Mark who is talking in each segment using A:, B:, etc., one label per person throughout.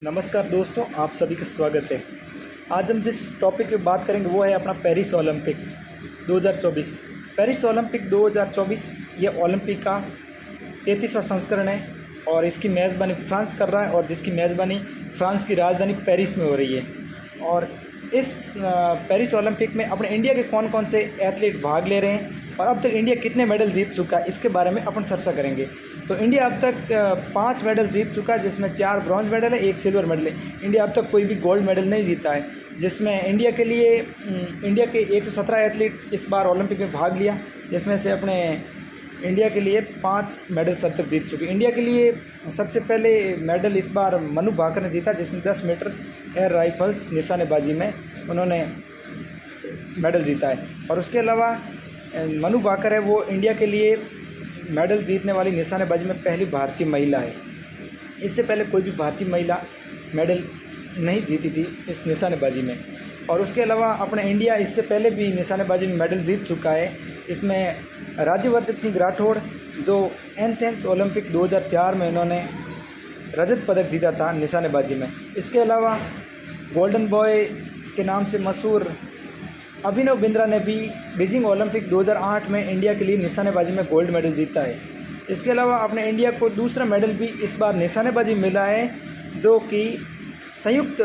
A: नमस्कार दोस्तों, आप सभी का स्वागत है। आज हम जिस टॉपिक पे बात करेंगे वो है अपना पेरिस ओलंपिक 2024। पेरिस ओलंपिक 2024 ये ओलंपिक का 33वां संस्करण है और इसकी मेज़बानी फ्रांस कर रहा है और जिसकी मेज़बानी फ्रांस की राजधानी पेरिस में हो रही है। और इस पेरिस ओलंपिक में अपने इंडिया के कौन कौन से एथलीट भाग ले रहे हैं और अब तक इंडिया कितने मेडल जीत चुका है, इसके बारे में अपन चर्चा करेंगे। तो इंडिया अब तक 5 मेडल जीत चुका है, जिसमें 4 ब्रॉन्ज मेडल है, 1 सिल्वर मेडल है। इंडिया अब तक कोई भी गोल्ड मेडल नहीं जीता है, जिसमें इंडिया के 117 एथलीट इस बार ओलंपिक में भाग लिया, जिसमें से अपने इंडिया के लिए 5 मेडल सब तक जीत चुके। इंडिया के लिए सबसे पहले मेडल इस बार मनु भाकर ने जीता, जिसमें 10 मीटर एयर राइफल्स निशानेबाजी में उन्होंने मेडल जीता है। और उसके अलावा मनु भाकर है वो इंडिया के लिए मेडल जीतने वाली निशानेबाजी में पहली भारतीय महिला है। इससे पहले कोई भी भारतीय महिला मेडल नहीं जीती थी इस निशानेबाजी में। और उसके अलावा अपने इंडिया इससे पहले भी निशानेबाजी में मेडल जीत चुका है। इसमें राज्यवर्धन सिंह राठौड़ जो एथेंस ओलंपिक 2004 में इन्होंने रजत पदक जीता था निशानेबाजी में। इसके अलावा गोल्डन बॉय के नाम से मशहूर अभिनव बिंद्रा ने भी बीजिंग ओलंपिक 2008 में इंडिया के लिए निशानेबाजी में गोल्ड मेडल जीता है। इसके अलावा अपने इंडिया को दूसरा मेडल भी इस बार निशानेबाजी मिला है, जो कि संयुक्त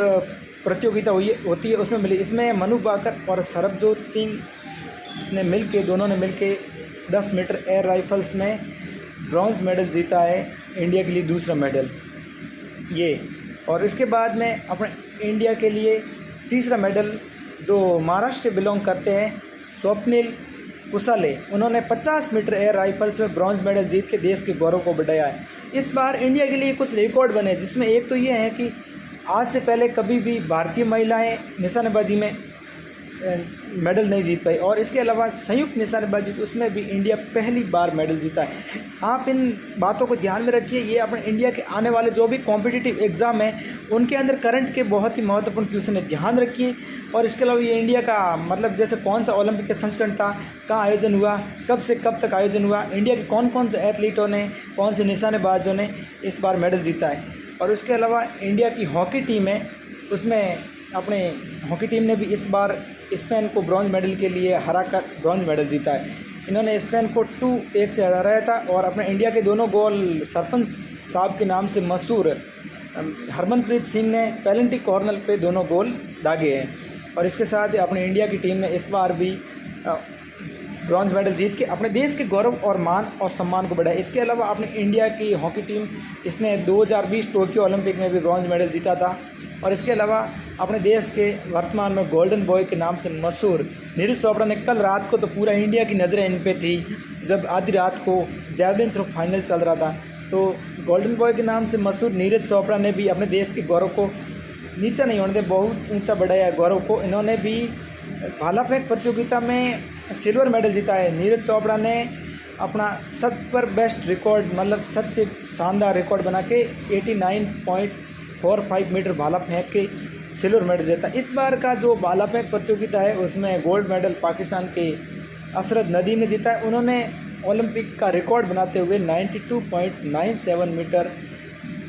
A: प्रतियोगिता होती है उसमें मिली। इसमें मनु भाकर और सरबजोत सिंह ने दोनों ने मिलके 10 मीटर एयर राइफल्स में ब्रॉन्ज मेडल जीता है, इंडिया के लिए दूसरा मेडल ये। और इसके बाद में अपने इंडिया के लिए तीसरा मेडल जो महाराष्ट्र बिलोंग करते हैं स्वप्निल कुसाले, उन्होंने 50 मीटर एयर राइफल्स में ब्रॉन्ज मेडल जीत के देश के गौरव को बढ़ाया है। इस बार इंडिया के लिए कुछ रिकॉर्ड बने, जिसमें एक तो ये है कि आज से पहले कभी भी भारतीय महिलाएं निशानेबाजी में मेडल नहीं जीत पाई। और इसके अलावा संयुक्त निशानेबाजी उसमें भी इंडिया पहली बार मेडल जीता है। आप इन बातों को ध्यान में रखिए। ये अपने इंडिया के आने वाले जो भी कॉम्पिटिटिव एग्ज़ाम हैं उनके अंदर करंट के बहुत ही महत्वपूर्ण क्वेश्चन है, ध्यान रखिए। और इसके अलावा ये इंडिया का मतलब जैसे कौन सा ओलंपिक का संस्करण था, कहाँ आयोजन हुआ, कब से कब तक आयोजन हुआ, इंडिया के कौन कौन से एथलीटों ने, कौन से निशानेबाजों ने इस बार मेडल जीता है। और उसके अलावा इंडिया की हॉकी टीम है, उसमें अपने हॉकी टीम ने भी इस बार स्पेन को ब्रॉन्ज मेडल के लिए हराकर ब्रॉन्ज मेडल जीता है। इन्होंने स्पेन को 2-1 से हराया था। और अपने इंडिया के दोनों गोल सरपंच साहब के नाम से मशहूर हरमनप्रीत सिंह ने पेनल्टी कॉर्नर पे दोनों गोल दागे हैं। और इसके साथ ही अपने इंडिया की टीम ने इस बार भी ब्रॉन्ज मेडल जीत के अपने देश के गौरव और मान और सम्मान को बढ़ाया। इसके अलावा अपने इंडिया की हॉकी टीम इसने 2020 टोक्यो ओलंपिक में भी ब्रॉन्ज मेडल जीता था। और इसके अलावा अपने देश के वर्तमान में गोल्डन बॉय के नाम से मशहूर नीरज चोपड़ा ने कल रात को तो पूरा इंडिया की नज़रें इन पे थी, जब आधी रात को जैवलिन थ्रो फाइनल चल रहा था, तो गोल्डन बॉय के नाम से मशहूर नीरज चोपड़ा ने भी अपने देश के गौरव को नीचा नहीं होने दे, बहुत ऊंचा बढ़ाया गौरव को। इन्होंने भी भाला फेंक प्रतियोगिता में सिल्वर मेडल जीता है। नीरज चोपड़ा ने अपना सब पर बेस्ट रिकॉर्ड मतलब सबसे शानदार रिकॉर्ड बना के 89.45 मीटर भाला फेंक के सिल्वर मेडल जीता। इस बार का जो भाला फेंक प्रतियोगिता है उसमें गोल्ड मेडल पाकिस्तान के असरत नदीम ने जीता है। उन्होंने ओलंपिक का रिकॉर्ड बनाते हुए 92.97 मीटर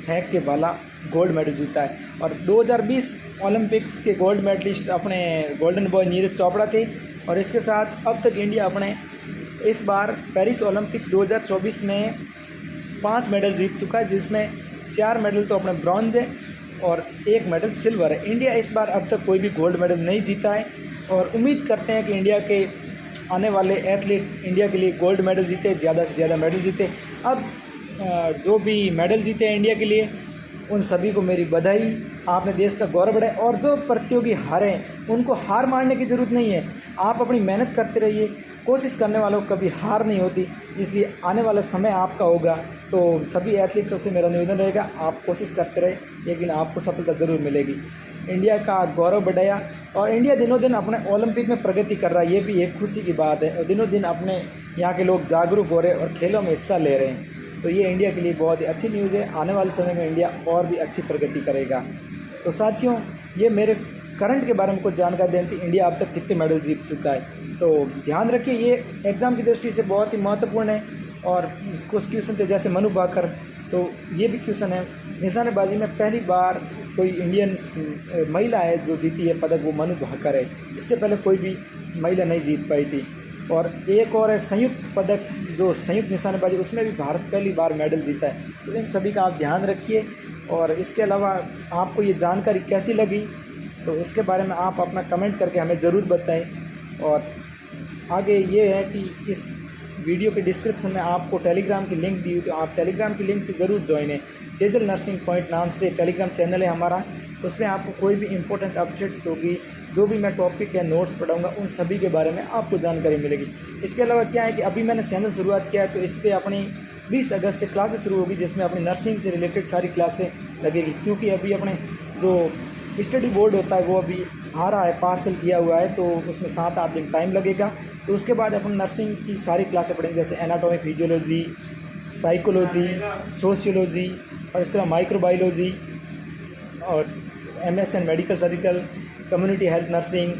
A: फेंक के भाला गोल्ड मेडल जीता है। और 2020 ओलंपिक्स के गोल्ड मेडलिस्ट अपने गोल्डन बॉय नीरज चोपड़ा थे। और इसके साथ अब तक इंडिया अपने इस बार पेरिस ओलंपिक 2024 में 5 मेडल जीत चुका है, जिसमें 4 मेडल तो अपने ब्रॉन्ज है और 1 मेडल सिल्वर है। इंडिया इस बार अब तक कोई भी गोल्ड मेडल नहीं जीता है और उम्मीद करते हैं कि इंडिया के आने वाले एथलीट इंडिया के लिए गोल्ड मेडल जीते, ज़्यादा से ज़्यादा मेडल जीते। अब जो भी मेडल जीते हैं इंडिया के लिए उन सभी को मेरी बधाई, आपने देश का गौरव बढ़ाया। और जो प्रतियोगी हारे उनको हार मानने की ज़रूरत नहीं है, आप अपनी मेहनत करते रहिए। कोशिश करने वालों को कभी हार नहीं होती, इसलिए आने वाला समय आपका होगा। तो सभी एथलीटों से मेरा निवेदन रहेगा, आप कोशिश करते रहे, एक दिन आपको सफलता ज़रूर मिलेगी। इंडिया का गौरव बढ़ाया और इंडिया दिनों दिन अपने ओलंपिक में प्रगति कर रहा है, ये भी एक खुशी की बात है। और दिनों दिन अपने यहाँ के लोग जागरूक हो रहे हैं और खेलों में हिस्सा ले रहे हैं, तो ये इंडिया के लिए बहुत ही अच्छी न्यूज़ है। आने वाले समय में इंडिया और भी अच्छी प्रगति करेगा। तो साथियों, ये मेरे करंट के बारे में कुछ जानकारी देनी थी, इंडिया अब तक कितने मेडल जीत चुका है। तो ध्यान रखिए, ये एग्ज़ाम की दृष्टि से बहुत ही महत्वपूर्ण है। और कुछ क्वेश्चन थे जैसे मनु भाकर, तो ये भी क्वेश्चन है। निशानेबाजी में पहली बार कोई इंडियन महिला है जो जीती है पदक, वो मनु भाकर है। इससे पहले कोई भी महिला नहीं जीत पाई थी। और एक और है संयुक्त पदक, जो संयुक्त निशानेबाजी, उसमें भी भारत पहली बार मेडल जीता है। तो इन सभी का आप ध्यान रखिए। और इसके अलावा आपको ये जानकारी कैसी लगी, तो इसके बारे में आप अपना कमेंट करके हमें ज़रूर बताएं। और आगे ये है कि इस वीडियो के डिस्क्रिप्शन में आपको टेलीग्राम की लिंक दी हुई, तो आप टेलीग्राम की लिंक से ज़रूर ज्वाइन है। तेजल नर्सिंग पॉइंट नाम से टेलीग्राम चैनल है हमारा। उसमें आपको कोई भी इंपॉर्टेंट अपडेट्स होगी, जो भी मैं टॉपिक या नोट्स पढ़ाऊंगा, उन सभी के बारे में आपको जानकारी मिलेगी। इसके अलावा क्या है कि अभी मैंने चैनल शुरुआत किया है, तो इस पर अपनी 20 अगस्त से क्लासेस शुरू होगी, जिसमें अपनी नर्सिंग से रिलेटेड सारी क्लासें लगेगी। क्योंकि अभी अपने जो स्टडी बोर्ड होता है वो अभी आ रहा है, पार्सल किया हुआ है, तो उसमें 7-8 दिन टाइम लगेगा। तो उसके बाद अपन नर्सिंग की सारी क्लासें पढ़ेंगे, जैसे एनाटॉमी, फिजियोलॉजी, साइकोलॉजी, सोशियोलॉजी, और इसके अलावा माइक्रोबायोलॉजी, और MSN medical surgical, community health nursing,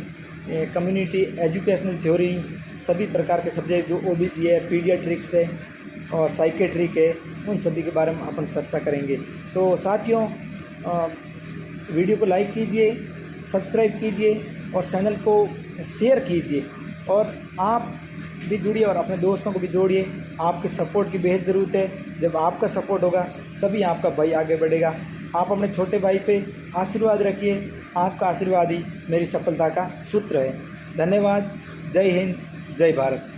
A: community educational theory, सभी प्रकार के सब्जेक्ट जो OBG है, पीडियाट्रिक्स है और साइकेट्रिक है, उन सभी के बारे में अपन चर्चा करेंगे। तो साथियों, वीडियो को लाइक कीजिए, सब्सक्राइब कीजिए और चैनल को शेयर कीजिए। और आप भी जुड़िए और अपने दोस्तों को भी जोड़िए। आपके सपोर्ट की बेहद ज़रूरत है। जब आपका सपोर्ट होगा तभी आपका भाई आगे बढ़ेगा। आप अपने छोटे भाई पे आशीर्वाद रखिए। आपका आशीर्वाद ही मेरी सफलता का सूत्र है। धन्यवाद। जय हिंद, जय भारत।